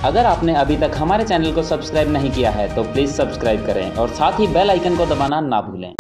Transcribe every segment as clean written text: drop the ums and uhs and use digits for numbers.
अगर आपने अभी तक हमारे चैनल को सब्सक्राइब नहीं किया है तो प्लीज़ सब्सक्राइब करें और साथ ही बेल आइकन को दबाना ना भूलें।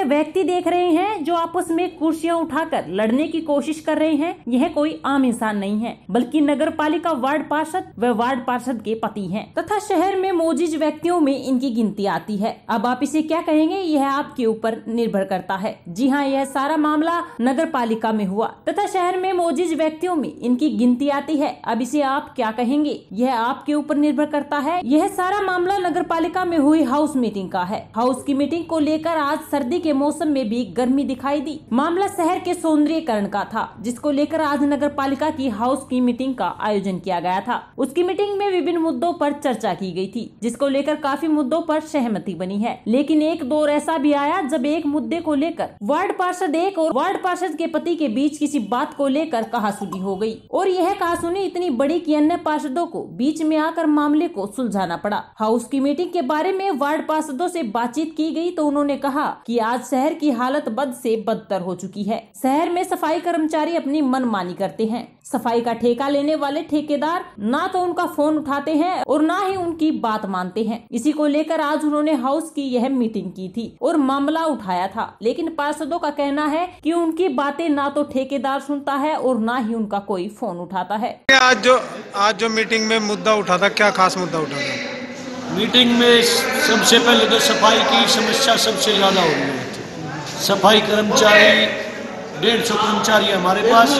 व्यक्ति देख रहे हैं जो आपस में कुर्सियां उठाकर लड़ने की कोशिश कर रहे हैं, यह कोई आम इंसान नहीं है बल्कि नगर पालिका वार्ड पार्षद व वार्ड पार्षद के पति हैं तथा शहर में मौजूद व्यक्तियों में इनकी गिनती आती है। अब आप इसे क्या कहेंगे यह आपके ऊपर निर्भर करता है। जी हाँ, यह सारा मामला नगर पालिका में हुआ तथा शहर में मौजूद व्यक्तियों में इनकी गिनती आती है। अब इसे आप क्या कहेंगे यह आपके ऊपर निर्भर करता है। यह सारा मामला नगर पालिका में हुई हाउस मीटिंग का है। हाउस की मीटिंग को लेकर आज सर्दी के मौसम में भी गर्मी दिखाई दी। मामला शहर के सौंदर्यीकरण का था जिसको लेकर आज नगर पालिका की हाउस की मीटिंग का आयोजन किया गया था। उसकी मीटिंग में विभिन्न मुद्दों पर चर्चा की गई थी जिसको लेकर काफी मुद्दों पर सहमति बनी है, लेकिन एक दौर ऐसा भी आया जब एक मुद्दे को लेकर वार्ड पार्षद एक और वार्ड पार्षद के पति के बीच किसी बात को लेकर कहासुनी हो गई और यह कहासुनी इतनी बड़ी कि अन्य पार्षदों को बीच में आकर मामले को सुलझाना पड़ा। हाउस की मीटिंग के बारे में वार्ड पार्षदों से बातचीत की गई तो उन्होंने कहा कि आज शहर की हालत बद से बदतर हो चुकी है। शहर में सफाई कर्मचारी अपनी मनमानी करते हैं। सफाई का ठेका लेने वाले ठेकेदार ना तो उनका फोन उठाते हैं और ना ही उनकी बात मानते हैं। इसी को लेकर आज उन्होंने हाउस की यह मीटिंग की थी और मामला उठाया था, लेकिन पार्षदों का कहना है कि उनकी बातें ना तो ठेकेदार सुनता है और ना ही उनका कोई फोन उठाता है। आज जो मीटिंग में मुद्दा उठा था, क्या खास मुद्दा उठा था? मीटिंग में सबसे पहले तो सफाई की समस्या सबसे ज्यादा हो रही है। सफाई कर्मचारी 150 कर्मचारी हमारे पास,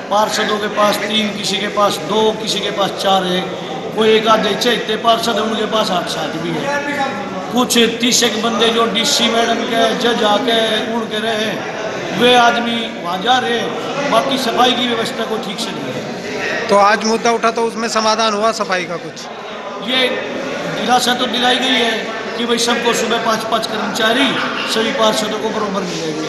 पार्षदों के पास 3, किसी के पास 2, किसी के पास 4 है। कोई एक आधे इतने पार्षद उनके पास 8-7 भी है। कुछ 30 बंदे जो डीसी मैडम के जज आके उड़ के रहे वे आदमी वहाँ जा रहे, बाकी सफाई की व्यवस्था को ठीक से नहीं है। तो आज मुद्दा उठा तो उसमें समाधान हुआ सफाई का? कुछ ये दिलासा तो दिलाई गई है कि भाई सबको सुबह 5-5 कर्मचारी सभी पार्षदों को बराबर मिलेगी,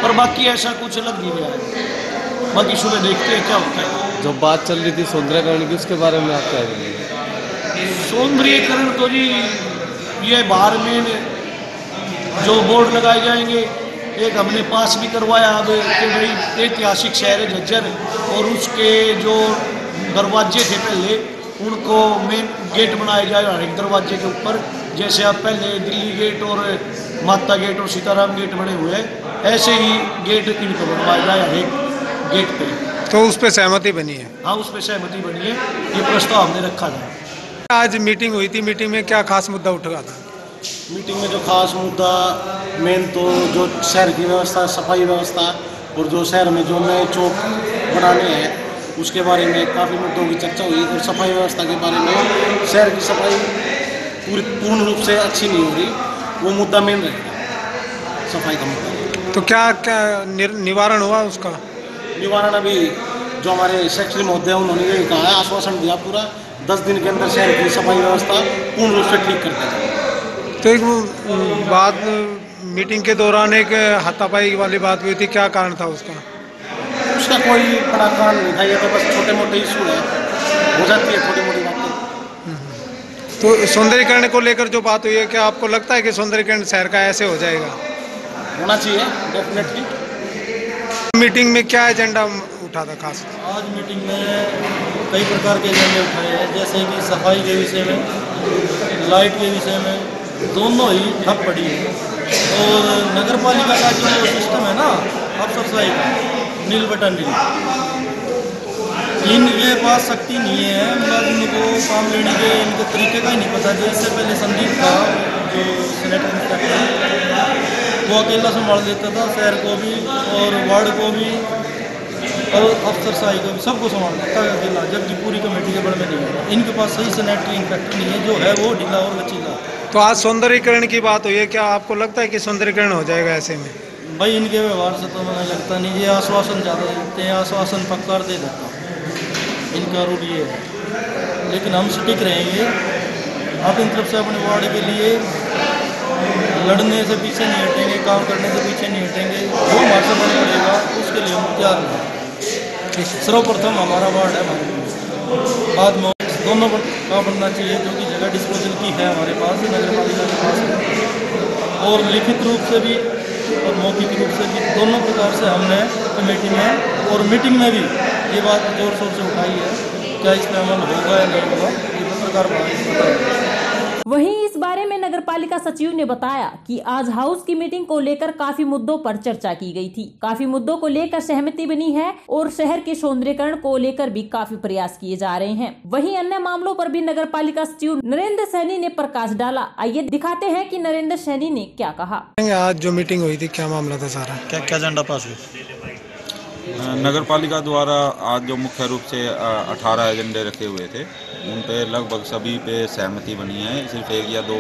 पर बाकी ऐसा कुछ लग नहीं रहा है। बाकी सुबह देखते हैं क्या होता है। जो बात चल रही थी सौंदर्यीकरण की, उसके बारे में आप क्या कहेंगे? सौंदर्यीकरण तो जी ये बाहर में जो बोर्ड लगाए जाएंगे, एक हमने पास भी करवाया अब कि भाई ऐतिहासिक शहर है झज्जर और उसके जो दरवाजे थे पहले उनको मेन गेट बनाया जाए हर एक दरवाजे के ऊपर। जैसे आप पहले दिल्ली गेट और माता गेट और सीताराम गेट बने हुए हैं, ऐसे ही गेट इनको बनवाया जाए हर एक गेट पे। तो उस पर सहमति बनी है? हाँ, उस पर सहमति बनी है। ये प्रस्ताव हमने रखा था। आज मीटिंग हुई थी, मीटिंग में क्या खास मुद्दा उठा था? मीटिंग में जो खास मुद्दा मेन तो जो शहर की व्यवस्था, सफाई व्यवस्था और जो शहर में जो नए चौक बनाने हैं उसके बारे में काफ़ी मुद्दों की चर्चा हुई और सफाई व्यवस्था के बारे में शहर की सफाई पूर्ण रूप से अच्छी नहीं हो रही, वो मुद्दा मेन रहेगा, सफाई का मुद्दा। तो क्या निवारण हुआ उसका? निवारण अभी जो हमारे सेक्रेटरी महोदय उन्होंने ये कहा है, आश्वासन दिया पूरा 10 दिन के अंदर शहर की सफाई व्यवस्था पूर्ण रूप से ठीक कर देगा। तो एक बात मीटिंग के दौरान एक हाथापाई वाली बात हुई थी, क्या कारण था उसका? उसका कोई बड़ा कारण नहीं था, ये तो बस छोटे मोटे इशू है, हो जाती है थोड़ी मोटी बातें। तो सौंदर्यीकरण को लेकर जो बात हुई है, क्या आपको लगता है कि सौंदर्यीकरण शहर का ऐसे हो जाएगा? होना चाहिए डेफिनेटली। मीटिंग में क्या एजेंडा उठा था खास? आज मीटिंग में कई प्रकार के एजेंडे उठाए हैं, जैसे कि सफाई के विषय में, लाइट के विषय में, दोनों ही ठप पड़ी है। और नगर पालिका का जो सिस्टम है ना अफसरशाही का, नील बटन नील, इनके पास शक्ति नहीं है, मतलब इनको काम लेने के इनके तरीके का ही नहीं पता। इससे पहले संदीप था जो सेनेटर इंस्पेक्टर, वो अकेला संभाल लेता था शहर को भी और वार्ड को भी और अफसरशाही को भी, सबको संभाल लेता था अकेला, जबकि पूरी कमेटी के बड़ में नहीं है। इनके पास सही सैनिटरी इंस्पेक्टर नहीं है, जो है वो ढीला और लचीला। तो आज सौंदर्यीकरण की बात हुई है, क्या आपको लगता है कि सौंदर्यीकरण हो जाएगा ऐसे में? भाई इनके व्यवहार से तो मुझे लगता नहीं, ये आश्वासन ज़्यादा देते हैं, आश्वासन पक्का दे देता इनका रूल ये है। लेकिन हम स्टिक रहेंगे अपनी तरफ से, अपने वार्ड के लिए लड़ने से पीछे नहीं हटेंगे, काम करने से पीछे नहीं हटेंगे। जो हमारे से बन पड़ेगा उसके लिए हम तैयार हैं। सर्वप्रथम हमारा वार्ड है, हमारे बाद में दोनों का बनना चाहिए, जो कि जगह डिस्पोजल की है हमारे पास, नगर पालिका के पास है। और लिखित रूप से भी और मौखिक रूप से भी, दोनों प्रकार से हमने कमेटी में और मीटिंग में भी ये बात जोर शोर से उठाई है। क्या इस पर अमल होगा या नहीं होगा, ये पत्रकार बताएंगे। वहीं इस बारे में नगर पालिका सचिव ने बताया कि आज हाउस की मीटिंग को लेकर काफी मुद्दों पर चर्चा की गई थी। काफी मुद्दों को लेकर सहमति बनी है और शहर के सौंदर्यीकरण को लेकर भी काफी प्रयास किए जा रहे हैं। वहीं अन्य मामलों पर भी नगर पालिका सचिव नरेंद्र सैनी ने प्रकाश डाला। आइए दिखाते हैं कि नरेंद्र सैनी ने क्या कहा। आज जो मीटिंग हुई थी, क्या मामला था सारा? क्या क्या एजेंडा पास हुई? नगर पालिका द्वारा आज जो मुख्य रूप से 18 एजेंडे रखे हुए थे, उन पे लगभग सभी पे सहमति बनी है, सिर्फ एक या दो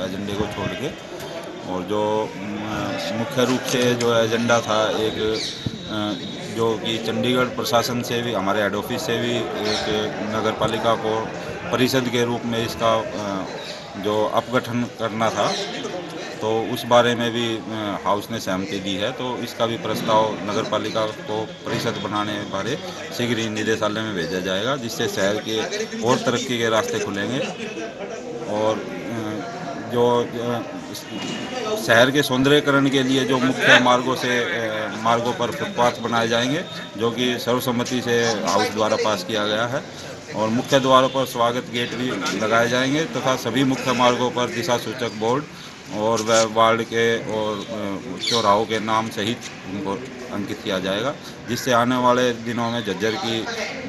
एजेंडे को छोड़ के। और जो मुख्य रूप से जो एजेंडा था, एक जो कि चंडीगढ़ प्रशासन से भी, हमारे हेड ऑफिस से भी एक नगर पालिका को परिषद के रूप में इसका जो अपगठन करना था, तो उस बारे में भी हाउस ने सहमति दी है। तो इसका भी प्रस्ताव नगर पालिका को परिषद बनाने बारे शीघ्र ही निदेशालय में भेजा जाएगा, जिससे शहर के और तरक्की के रास्ते खुलेंगे। और जो शहर के सौंदर्यीकरण के लिए जो मुख्य मार्गों पर फुटपाथ बनाए जाएंगे, जो कि सर्वसम्मति से हाउस द्वारा पास किया गया है। और मुख्य द्वारों पर स्वागत गेट भी लगाए जाएंगे तथा सभी मुख्य मार्गों पर दिशा सूचक बोर्ड और वार्ड के और चौराहों के नाम सहित उनको अंकित किया जाएगा, जिससे आने वाले दिनों में झज्जर की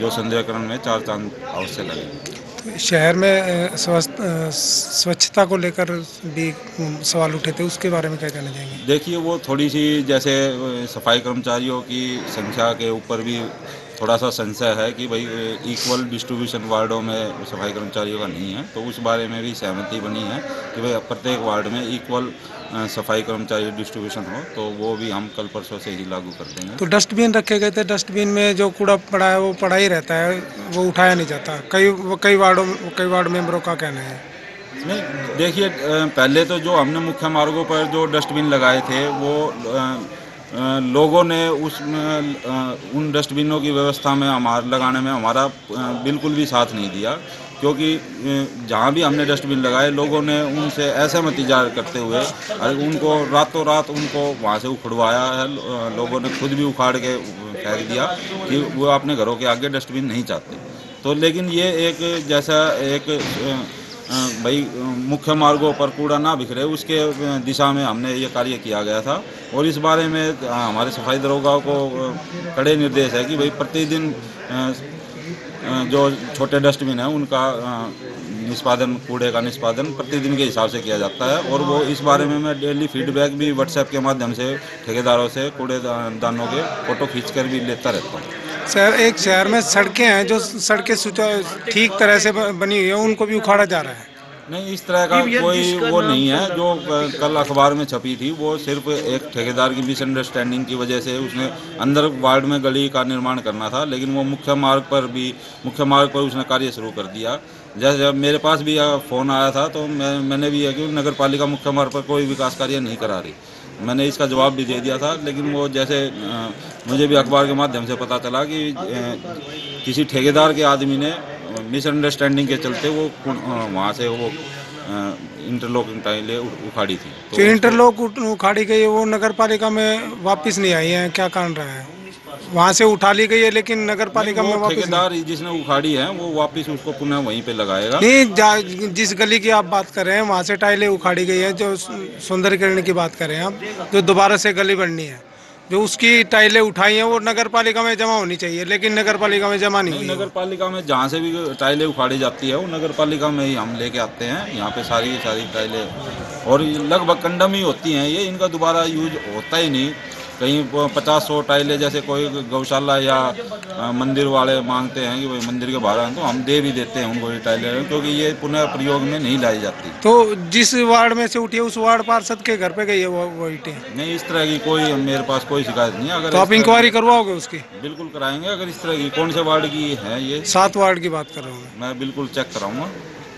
जो सौंदर्यीकरण में 4 चांद अवश्य लगेंगे। शहर में स्वच्छता को लेकर भी सवाल उठे थे, उसके बारे में क्या कहना चाहेंगे? देखिए, वो थोड़ी सी जैसे सफाई कर्मचारियों की संख्या के ऊपर भी थोड़ा सा संशय है कि भाई इक्वल डिस्ट्रीब्यूशन वार्डों में सफाई कर्मचारियों का नहीं है। तो उस बारे में भी सहमति बनी है कि भाई प्रत्येक वार्ड में इक्वल सफाई कर्मचारी डिस्ट्रीब्यूशन हो, तो वो भी हम कल परसों से ही लागू कर देंगे। तो डस्टबिन रखे गए थे, डस्टबिन में जो कूड़ा पड़ा है वो पड़ा ही रहता है, वो उठाया नहीं जाता। कई वार्ड मेंबरों का कहना है। नहीं, देखिए, पहले तो जो हमने मुख्य मार्गों पर जो डस्टबिन लगाए थे, वो लोगों ने उन डस्टबिनों की व्यवस्था में लगाने में हमारा बिल्कुल भी साथ नहीं दिया, क्योंकि जहाँ भी हमने डस्टबिन लगाए, लोगों ने उनसे असहमति जाहिर करते हुए उनको रातों रात वहाँ से उखड़वाया है। लोगों ने खुद भी उखाड़ के फेंक दिया कि वो अपने घरों के आगे डस्टबिन नहीं चाहते। तो लेकिन ये एक जैसा एक भाई मुख्य मार्गों पर कूड़ा ना बिखरे, उसके दिशा में हमने ये कार्य किया गया था। और इस बारे में हमारे सफाई दरोगा को कड़े निर्देश है कि भाई प्रतिदिन जो छोटे डस्टबिन है उनका कूड़े का निष्पादन प्रतिदिन के हिसाब से किया जाता है। और वो इस बारे में मैं डेली फीडबैक भी व्हाट्सएप के माध्यम से ठेकेदारों से कूड़ेदानों के फ़ोटो खींचकर भी लेता रहता हूँ। एक शहर में सड़कें हैं, जो सड़कें ठीक तरह से बनी हुई है, उनको भी उखाड़ा जा रहा है। नहीं, इस तरह का कोई वो नहीं है। जो कल अखबार में छपी थी, वो सिर्फ एक ठेकेदार की मिसअंडरस्टैंडिंग की वजह से उसने अंदर वार्ड में गली का निर्माण करना था, लेकिन वो मुख्य मार्ग पर उसने कार्य शुरू कर दिया। जैसे जब मेरे पास भी फ़ोन आया था, तो मैंने भी कि नगर पालिका मुख्य मार्ग पर कोई विकास कार्य नहीं करा रही। मैंने इसका जवाब भी दे दिया था, लेकिन वो जैसे मुझे भी अखबार के माध्यम से पता चला कि किसी ठेकेदार के आदमी ने मिसअंडरस्टैंडिंग के चलते वो वहाँ से वो इंटरलॉकिंग टाइलें उखाड़ी थी। तो इंटरलॉक उखाड़ी गई है, वो नगर पालिका में वापस नहीं आई है, क्या कारण रहा है? वहाँ से उठा ली गई है लेकिन नगर पालिका में वापस ठेकेदार जिसने उखाड़ी है वो वापस उसको पुनः वहीं पे लगाएगा। नहीं, जिस गली की आप बात कर रहे हैं वहाँ से टाइलें उखाड़ी गई है, जो सौंदर्यीकरण की बात कर रहे हैं आप, जो दोबारा से गली बननी है, जो उसकी टाइलें उठाई हैं वो नगर पालिका में जमा होनी चाहिए, लेकिन नगर पालिका में जमा नहीं हुई। नगर पालिका में जहाँ से भी टाइलें उखाड़ी जाती है वो नगर पालिका में ही हम लेके आते हैं। यहाँ पे सारी टाइलें और लगभग कंडम ही होती हैं ये, इनका दोबारा यूज होता ही नहीं। कहीं 50-100 टाइलें जैसे कोई गौशाला या मंदिर वाले मांगते हैं कि भाई मंदिर के बाहर तो हम दे भी देते हैं उनको ये टाइलें, क्योंकि ये पुनः प्रयोग में नहीं लाई जाती। तो जिस वार्ड में से उठी है उस वार्ड पार्षद के घर पे गई है वो ईंटें? नहीं, इस तरह की कोई मेरे पास कोई शिकायत नहीं है। अगर तो आप इंक्वायरी करवाओगे उसकी? बिल्कुल कराएंगे। अगर इस तरह की कौन से वार्ड की है ये? 7 वार्ड की बात कर रहा हूँ मैं बिल्कुल चेक कराऊंगा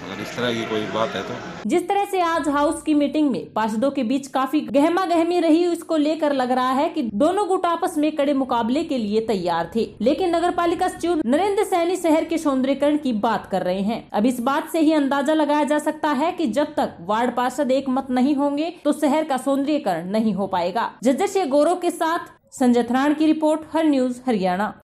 अगर इस तरह की कोई बात है तो। जिस तरह से आज हाउस की मीटिंग में पार्षदों के बीच काफी गहमा गहमी रही, इसको लेकर लग रहा है कि दोनों गुट आपस में कड़े मुकाबले के लिए तैयार थे। लेकिन नगर पालिका सचिव नरेंद्र सैनी शहर के सौंदर्यीकरण की बात कर रहे हैं। अब इस बात से ही अंदाजा लगाया जा सकता है कि जब तक वार्ड पार्षद एक मत नहीं होंगे तो शहर का सौंदर्यीकरण नहीं हो पाएगा। झज्जर से गौरव के साथ संजय थराण की रिपोर्ट, हर न्यूज हरियाणा।